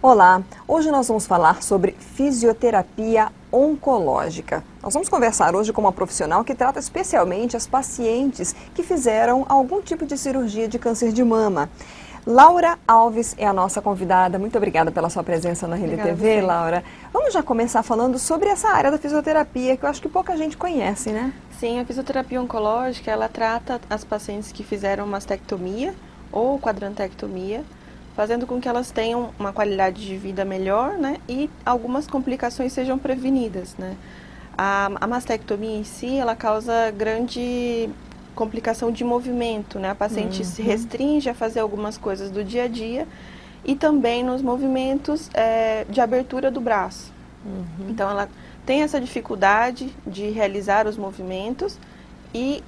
Olá, hoje nós vamos falar sobre fisioterapia oncológica. Nós vamos conversar hoje com uma profissional que trata especialmente as pacientes que fizeram algum tipo de cirurgia de câncer de mama. Laura Alves é a nossa convidada. Muito obrigada pela sua presença na Rede TV, Laura. Vamos já começar falando sobre essa área da fisioterapia, que eu acho que pouca gente conhece, né? Sim, a fisioterapia oncológica, ela trata as pacientes que fizeram mastectomia ou quadrantectomia, fazendo com que elas tenham uma qualidade de vida melhor, né? E algumas complicações sejam prevenidas, né? A mastectomia em si, ela causa grande complicação de movimento, né? A paciente se restringe a fazer algumas coisas do dia a dia e também nos movimentos de abertura do braço. Então, ela tem essa dificuldade de realizar os movimentos e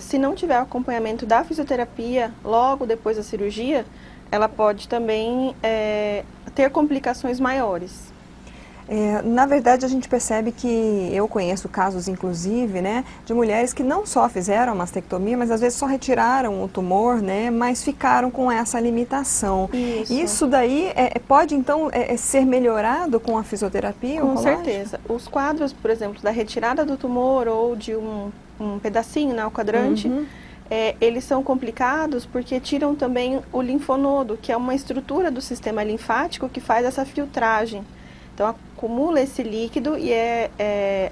se não tiver acompanhamento da fisioterapia logo depois da cirurgia, ela pode também ter complicações maiores. Na verdade, a gente percebe que eu conheço casos, inclusive, né, de mulheres que não só fizeram a mastectomia, mas às vezes só retiraram o tumor, né, mas ficaram com essa limitação. Isso daí pode, então, ser melhorado com a fisioterapia Com oncológica? certeza. Os quadros, por exemplo, da retirada do tumor ou de um pedacinho, né, o quadrante, eles são complicados porque tiram também o linfonodo, que é uma estrutura do sistema linfático que faz essa filtragem. Então, acumula esse líquido e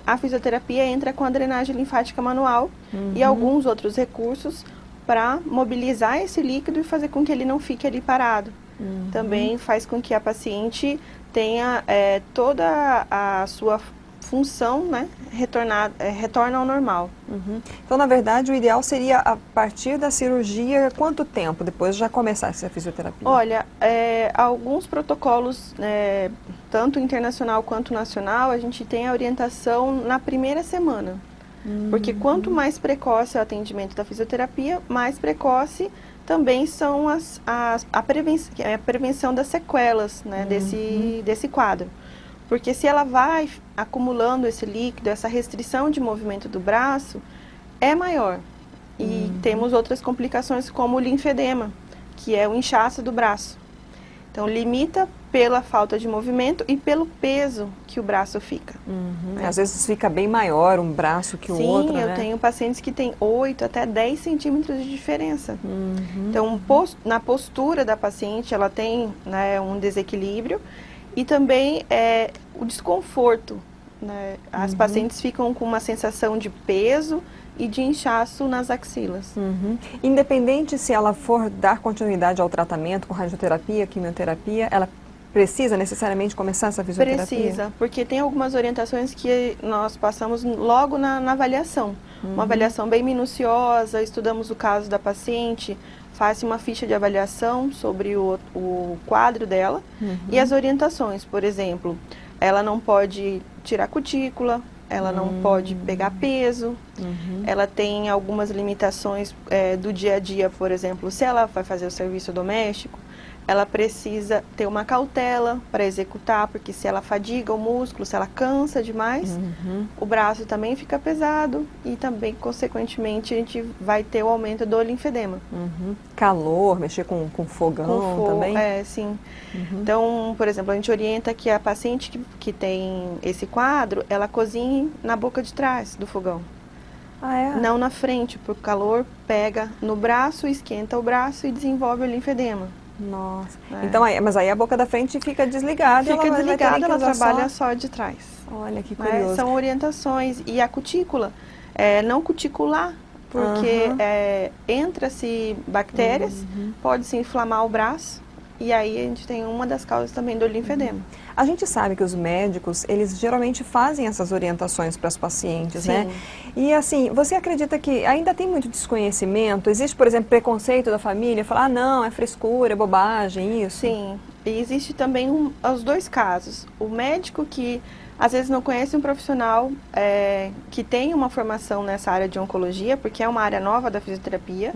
a fisioterapia entra com a drenagem linfática manual e alguns outros recursos para mobilizar esse líquido e fazer com que ele não fique ali parado. Também faz com que a paciente tenha toda a sua função, né, retorna ao normal. Então, na verdade, o ideal seria, a partir da cirurgia, quanto tempo depois já começar essa fisioterapia? Olha, alguns protocolos, tanto internacional quanto nacional, a gente tem a orientação na primeira semana. Porque quanto mais precoce é o atendimento da fisioterapia, mais precoce também são a prevenção das sequelas, né, desse quadro. Porque se ela vai acumulando esse líquido, essa restrição de movimento do braço é maior. E temos outras complicações como o linfedema, que é o inchaço do braço. Então, limita pela falta de movimento e pelo peso que o braço fica. Às vezes fica bem maior um braço que o outro, né? Sim, eu tenho pacientes que têm 8 até 10 centímetros de diferença. Então, na postura da paciente, ela tem, né, um desequilíbrio e também o desconforto, né? As pacientes ficam com uma sensação de peso e de inchaço nas axilas. Independente se ela for dar continuidade ao tratamento com radioterapia, quimioterapia, ela precisa necessariamente começar essa fisioterapia? Precisa, porque tem algumas orientações que nós passamos logo na avaliação. Uma avaliação bem minuciosa, estudamos o caso da paciente, faz uma ficha de avaliação sobre o quadro dela e as orientações. Por exemplo, ela não pode tirar cutícula, ela não pode pegar peso, ela tem algumas limitações do dia a dia, por exemplo, se ela vai fazer o serviço doméstico, ela precisa ter uma cautela para executar, porque se ela fadiga o músculo, se ela cansa demais, o braço também fica pesado e também, consequentemente, a gente vai ter o aumento do linfedema. Calor, mexer com fogão também? Sim. Então, por exemplo, a gente orienta que a paciente que tem esse quadro, ela cozinhe na boca de trás do fogão. Não na frente, porque o calor pega no braço, esquenta o braço e desenvolve o linfedema. Nossa. Então, mas aí a boca da frente fica desligada. Fica desligada, ela trabalha só de trás. Olha que curioso. São orientações. E a cutícula, não cuticular, porque entra-se bactérias, pode-se inflamar o braço. E aí a gente tem uma das causas também do linfedema. A gente sabe que os médicos, eles geralmente fazem essas orientações para as pacientes, né? E assim, você acredita que ainda tem muito desconhecimento? Existe, por exemplo, preconceito da família? Falar, não, é frescura, é bobagem, isso? Sim, e existe também os dois casos. O médico que às vezes não conhece um profissional que tem uma formação nessa área de oncologia, porque é uma área nova da fisioterapia,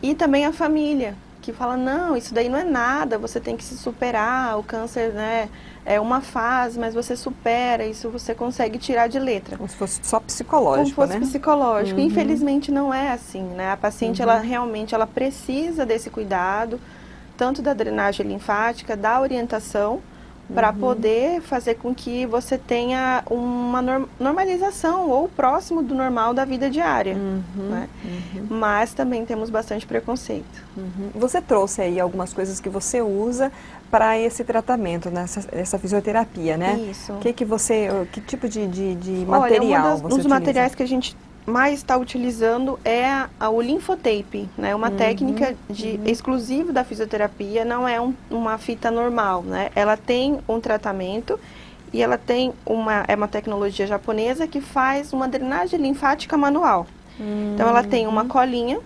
e também a família, que fala, não, isso daí não é nada, você tem que se superar, o câncer, né, é uma fase, mas você supera, isso você consegue tirar de letra. Como se fosse só psicológico, Como fosse né? psicológico. Infelizmente não é assim, né? A paciente, ela realmente, ela precisa desse cuidado, tanto da drenagem linfática, da orientação, para poder fazer com que você tenha uma normalização ou próximo do normal da vida diária. Né? Mas também temos bastante preconceito. Você trouxe aí algumas coisas que você usa para esse tratamento, essa fisioterapia, né? Isso. Que tipo de material você Um dos utiliza? materiais que a gente mais está utilizando é o linfotape, né? Uma técnica exclusiva da fisioterapia, não é uma fita normal, né? Ela tem um tratamento e ela tem é uma tecnologia japonesa que faz uma drenagem linfática manual. Então ela tem uma colinha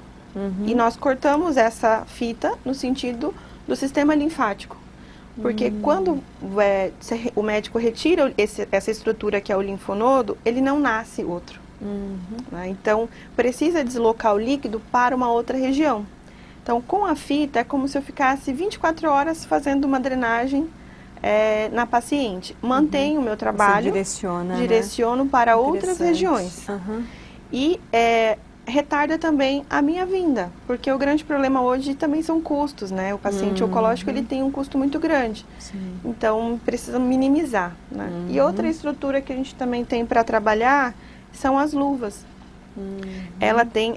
e nós cortamos essa fita no sentido do sistema linfático. Porque quando o médico retira essa estrutura que é o linfonodo, ele não nasce outro. Né? Então, precisa deslocar o líquido para uma outra região. Então, com a fita, é como se eu ficasse 24 horas fazendo uma drenagem na paciente. Mantenho o meu trabalho, direciono para outras regiões. E retarda também a minha vinda, porque o grande problema hoje também são custos, né? O paciente oncológico, ele tem um custo muito grande. Então, precisa minimizar, né? E outra estrutura que a gente também tem para trabalhar são as luvas.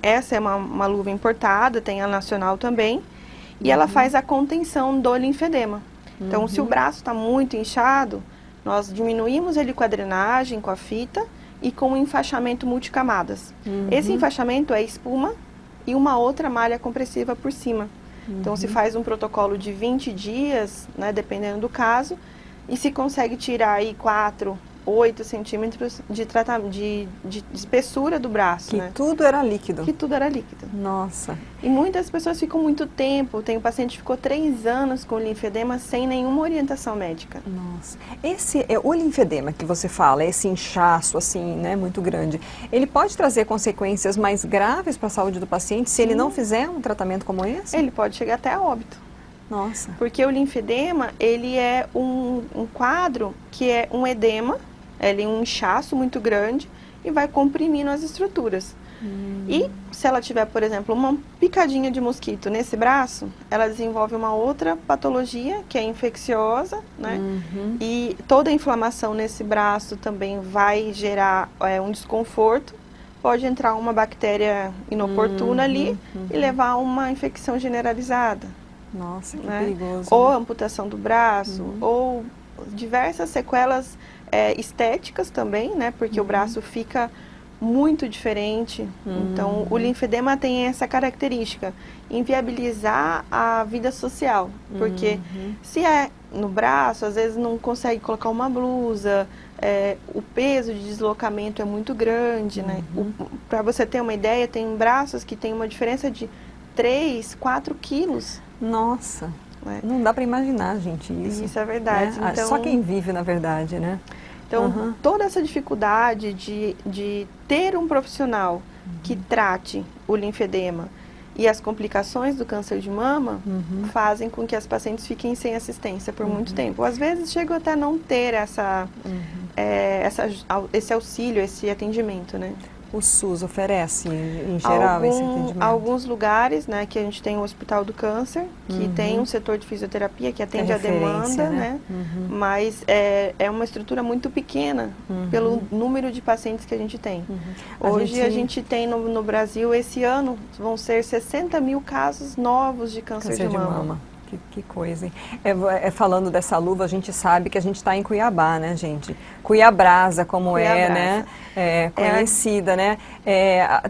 Essa é uma luva importada, tem a nacional também, e ela faz a contenção do linfedema. Então, se o braço está muito inchado, nós diminuímos ele com a drenagem, com a fita e com o enfaixamento multicamadas. Esse enfaixamento é espuma e uma outra malha compressiva por cima. Então, se faz um protocolo de 20 dias, né, dependendo do caso, e se consegue tirar aí 8 centímetros de espessura do braço. Que né? tudo era líquido. Que tudo era líquido. Nossa. E muitas pessoas ficam muito tempo. Tem um paciente que ficou 3 anos com linfedema sem nenhuma orientação médica. Nossa. O linfedema que você fala, esse inchaço assim, né, muito grande, ele pode trazer consequências mais graves para a saúde do paciente se ele não fizer um tratamento como esse? Ele pode chegar até a óbito. Nossa. Porque o linfedema, ele é um quadro que é um edema, ele é um inchaço muito grande e vai comprimindo as estruturas. E se ela tiver, por exemplo, uma picadinha de mosquito nesse braço, ela desenvolve uma outra patologia que é infecciosa, né? E toda a inflamação nesse braço também vai gerar um desconforto. Pode entrar uma bactéria inoportuna ali e levar a uma infecção generalizada. Nossa, que né? perigoso. Ou amputação do braço, ou diversas sequelas estéticas também, né? Porque o braço fica muito diferente. Então, o linfedema tem essa característica, inviabilizar a vida social. Porque se é no braço, às vezes não consegue colocar uma blusa, o peso de deslocamento é muito grande, né? Para você ter uma ideia, tem braços que tem uma diferença de 3, 4 quilos. Nossa, não dá para imaginar, gente, isso. Isso é verdade. Né? Então, só quem vive, na verdade, né? Então, toda essa dificuldade de ter um profissional que trate o linfedema e as complicações do câncer de mama fazem com que as pacientes fiquem sem assistência por muito tempo. Às vezes, chegam até a não ter esse auxílio, esse atendimento, né? O SUS oferece, em geral, esse atendimento? Alguns lugares, né, que a gente tem o Hospital do Câncer, que tem um setor de fisioterapia que atende a demanda, né? Mas é uma estrutura muito pequena pelo número de pacientes que a gente tem. Hoje a gente tem no Brasil, esse ano, vão ser 60 mil casos novos de câncer de mama. Que coisa, hein? Falando dessa luva, a gente sabe que a gente está em Cuiabá, né, gente? Cuiabrasa, como né? Conhecida, né?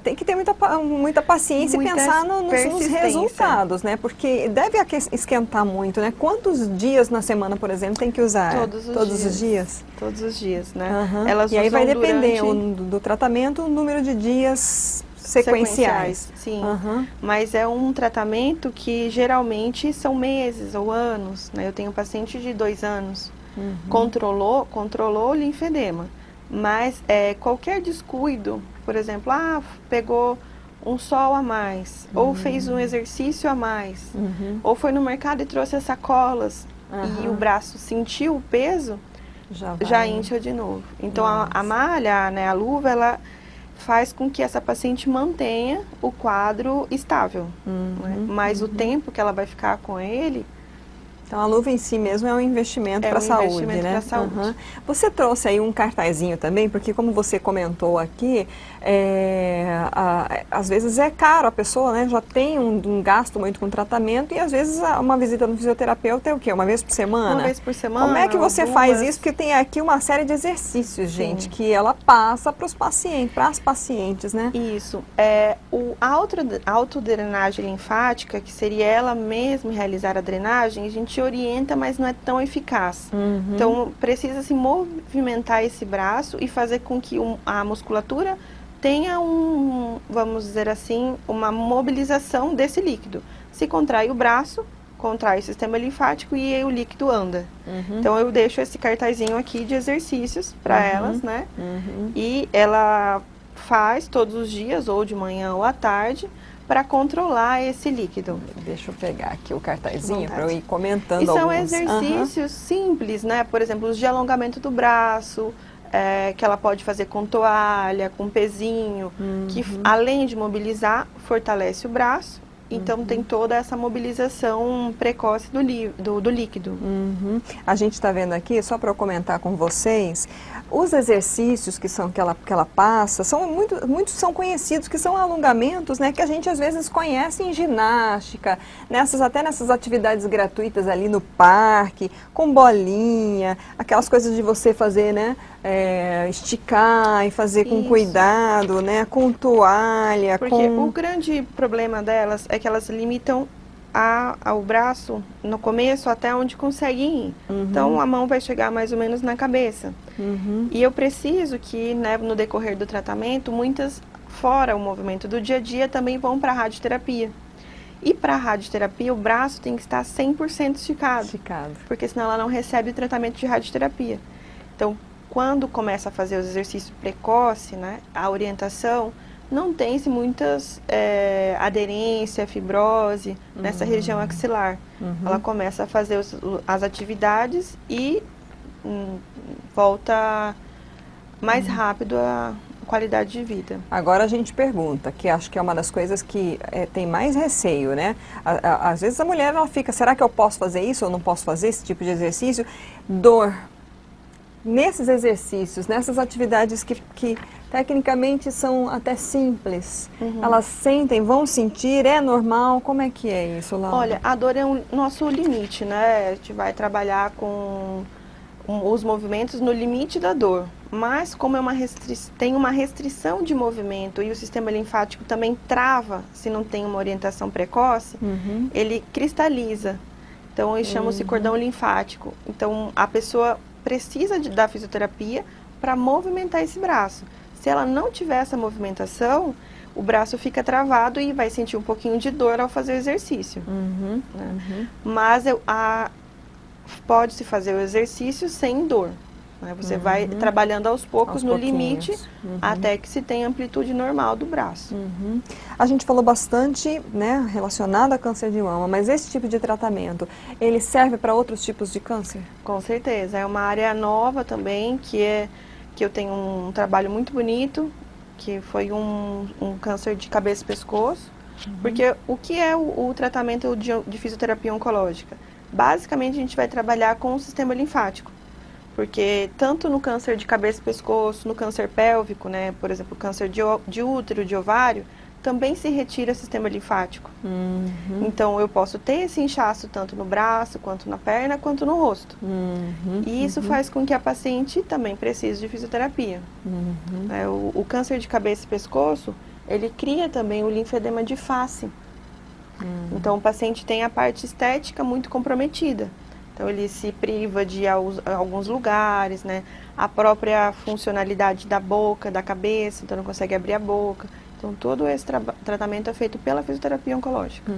Tem que ter muita paciência e pensar nos resultados, né? Porque deve esquentar muito, né? Quantos dias na semana, por exemplo, tem que usar? Todos os dias. Todos os dias, né? E aí vai depender do tratamento, o número de dias sequenciais. Sim. Mas é um tratamento que geralmente são meses ou anos, né? Eu tenho um paciente de 2 anos, controlou o linfedema, mas qualquer descuido, por exemplo, pegou um sol a mais, ou fez um exercício a mais, ou foi no mercado e trouxe as sacolas, e o braço sentiu o peso, já incha de novo. Então a malha, né, a luva, ela faz com que essa paciente mantenha o quadro estável. Né? Mas o tempo que ela vai ficar com ele Então, a luva em si mesmo é um investimento para a saúde, investimento né? para a saúde. Uhum. Você trouxe aí um cartazinho também, porque como você comentou aqui, às vezes é caro a pessoa, né? Já tem um gasto muito com tratamento e às vezes uma visita no fisioterapeuta é o quê? Uma vez por semana? Uma vez por semana. Como é que você duas. faz isso? Porque tem aqui uma série de exercícios, gente, que ela passa para os pacientes, para as pacientes, né? Isso. A autodrenagem linfática, que seria ela mesma realizar a drenagem, a gente orienta, mas não é tão eficaz. Então, precisa se movimentar esse braço e fazer com que a musculatura tenha vamos dizer assim, uma mobilização desse líquido. Se contrai o braço, contrai o sistema linfático e aí o líquido anda. Então, eu deixo esse cartazinho aqui de exercícios para elas, né? E ela faz todos os dias, ou de manhã ou à tarde, para controlar esse líquido. Deixa eu pegar aqui o cartazinho para eu ir comentando e são alguns. exercícios simples, né? Por exemplo, os de alongamento do braço, que ela pode fazer com toalha, com pezinho, que além de mobilizar, fortalece o braço. Então, tem toda essa mobilização precoce do líquido. A gente está vendo aqui, só para eu comentar com vocês, os exercícios que ela passa, muitos são conhecidos, que são alongamentos, né, que a gente às vezes conhece em ginástica, até nessas atividades gratuitas ali no parque, com bolinha, aquelas coisas de você fazer, né, esticar e fazer com cuidado, né, com toalha. Porque o grande problema delas é que elas limitam ao braço no começo até onde conseguem ir. Então, a mão vai chegar mais ou menos na cabeça. E eu preciso que, né, no decorrer do tratamento, muitas, fora o movimento do dia a dia, também vão para a radioterapia. E para a radioterapia, o braço tem que estar 100% esticado. Porque senão ela não recebe o tratamento de radioterapia. Então, quando começa a fazer os exercícios precoce, né, a orientação, não tem-se muitas aderência, fibrose nessa região axilar. Ela começa a fazer as atividades e volta mais rápido a qualidade de vida. Agora a gente pergunta, que acho que é uma das coisas que tem mais receio, né? Às vezes a mulher ela fica, será que eu posso fazer isso ou não posso fazer esse tipo de exercício? Dor. Nesses exercícios, nessas atividades que tecnicamente são até simples, elas sentem, vão sentir, é normal? Como é que é isso, Laura? Olha, a dor é o nosso limite, né? A gente vai trabalhar com os movimentos no limite da dor. Mas como tem uma restrição de movimento e o sistema linfático também trava, se não tem uma orientação precoce, ele cristaliza. Então, chama-se cordão linfático. Então, a pessoa precisa da fisioterapia para movimentar esse braço. Se ela não tiver essa movimentação, o braço fica travado e vai sentir um pouquinho de dor ao fazer o exercício. Né? Mas pode-se fazer o exercício sem dor. Né? Você vai trabalhando aos poucos no limite até que se tenha amplitude normal do braço. A gente falou bastante, né, relacionado a câncer de mama, mas esse tipo de tratamento, ele serve para outros tipos de câncer? Com certeza. É uma área nova também, que eu tenho um trabalho muito bonito, que foi um câncer de cabeça e pescoço. Porque o que é o tratamento de fisioterapia oncológica? Basicamente, a gente vai trabalhar com o sistema linfático. Porque tanto no câncer de cabeça e pescoço, no câncer pélvico, né, por exemplo, câncer de útero, de ovário, também se retira sistema linfático. Então, eu posso ter esse inchaço tanto no braço, quanto na perna, quanto no rosto. E isso faz com que a paciente também precise de fisioterapia. O câncer de cabeça e pescoço, ele cria também o linfedema de face. Então, o paciente tem a parte estética muito comprometida. Então, ele se priva de ir a alguns lugares, né? A própria funcionalidade da boca, da cabeça, então não consegue abrir a boca. Então, todo esse tratamento é feito pela fisioterapia oncológica.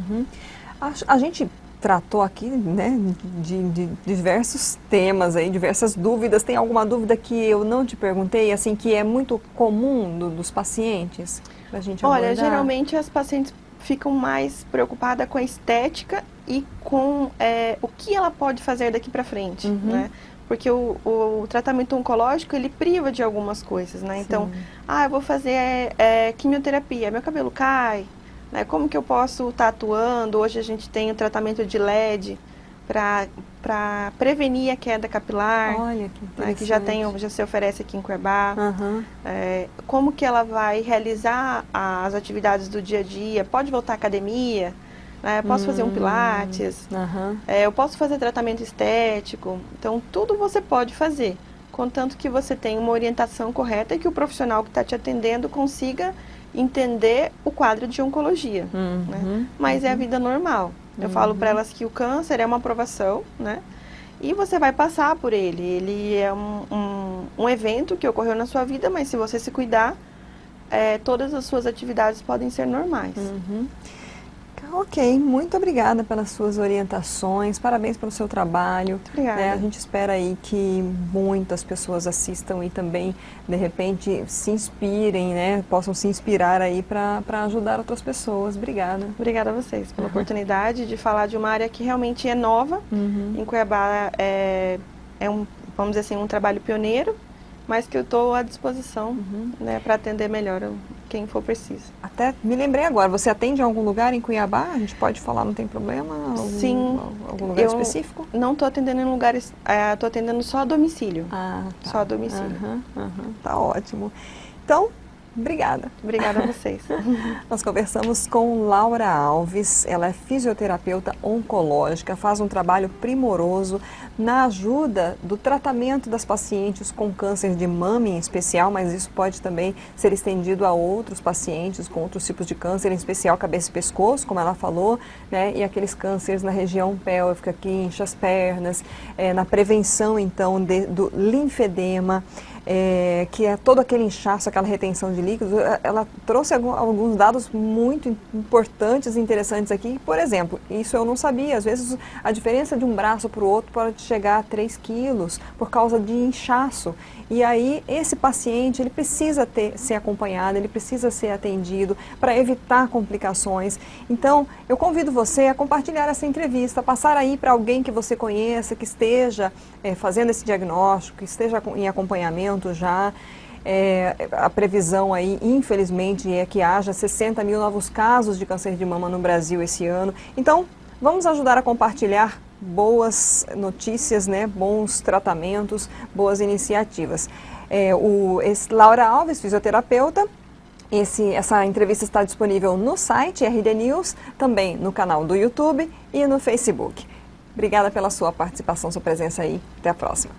A gente tratou aqui, né, de diversos temas aí, diversas dúvidas. Tem alguma dúvida que eu não te perguntei, assim, que é muito comum dos pacientes? Pra gente abordar? Olha, geralmente as pacientes ficam mais preocupadas com a estética e com o que ela pode fazer daqui para frente, né? Porque o tratamento oncológico, ele priva de algumas coisas, né? Então, eu vou fazer quimioterapia, meu cabelo cai, né? Como que eu posso estar atuando? Hoje a gente tem o tratamento de LED, para prevenir a queda capilar. Olha, que interessante. Que já se oferece aqui em Cuiabá. Uhum. Como que ela vai realizar as atividades do dia a dia? Pode voltar à academia? Posso fazer um pilates? Uhum. Eu posso fazer tratamento estético? Então, tudo você pode fazer, contanto que você tenha uma orientação correta e que o profissional que está te atendendo consiga entender o quadro de oncologia. Né? Mas é a vida normal. Eu falo para elas que o câncer é uma provação, né? E você vai passar por ele. Ele é um evento que ocorreu na sua vida, mas se você se cuidar, todas as suas atividades podem ser normais. Ok, muito obrigada pelas suas orientações, parabéns pelo seu trabalho. Obrigada. A gente espera aí que muitas pessoas assistam e também, de repente, se inspirem, né? Possam se inspirar aí para ajudar outras pessoas. Obrigada. Obrigada a vocês pela oportunidade de falar de uma área que realmente é nova. Em Cuiabá vamos dizer assim, um trabalho pioneiro, mas que eu estou à disposição né, para atender melhor quem for preciso. Até me lembrei agora, você atende em algum lugar em Cuiabá? A gente pode falar, não tem problema? Sim. Algum lugar específico? Não estou atendendo em lugares, estou atendendo só a domicílio. Tá. Só a domicílio. Tá ótimo. Então, obrigada. Obrigada a vocês. Nós conversamos com Laura Alves, ela é fisioterapeuta oncológica, faz um trabalho primoroso na ajuda do tratamento das pacientes com câncer de mama em especial, mas isso pode também ser estendido a outros pacientes com outros tipos de câncer, em especial cabeça e pescoço, como ela falou, né, e aqueles cânceres na região pélvica que incha as pernas, na prevenção então do linfedema, que é todo aquele inchaço, aquela retenção de líquidos. Ela trouxe alguns dados muito importantes e interessantes aqui. Por exemplo, isso eu não sabia, às vezes a diferença de um braço para o outro pode chegar a 3 quilos por causa de inchaço. E aí esse paciente, ele precisa ser acompanhado, ele precisa ser atendido para evitar complicações. Então, eu convido você a compartilhar essa entrevista, passar aí para alguém que você conheça, que esteja fazendo esse diagnóstico, que esteja em acompanhamento já. A previsão aí, infelizmente, é que haja 60 mil novos casos de câncer de mama no Brasil esse ano. Então, vamos ajudar a compartilhar boas notícias, né? Bons tratamentos, boas iniciativas. Laura Alves, fisioterapeuta, essa entrevista está disponível no site RD News, também no canal do YouTube e no Facebook. Obrigada pela sua participação, sua presença aí. Até a próxima.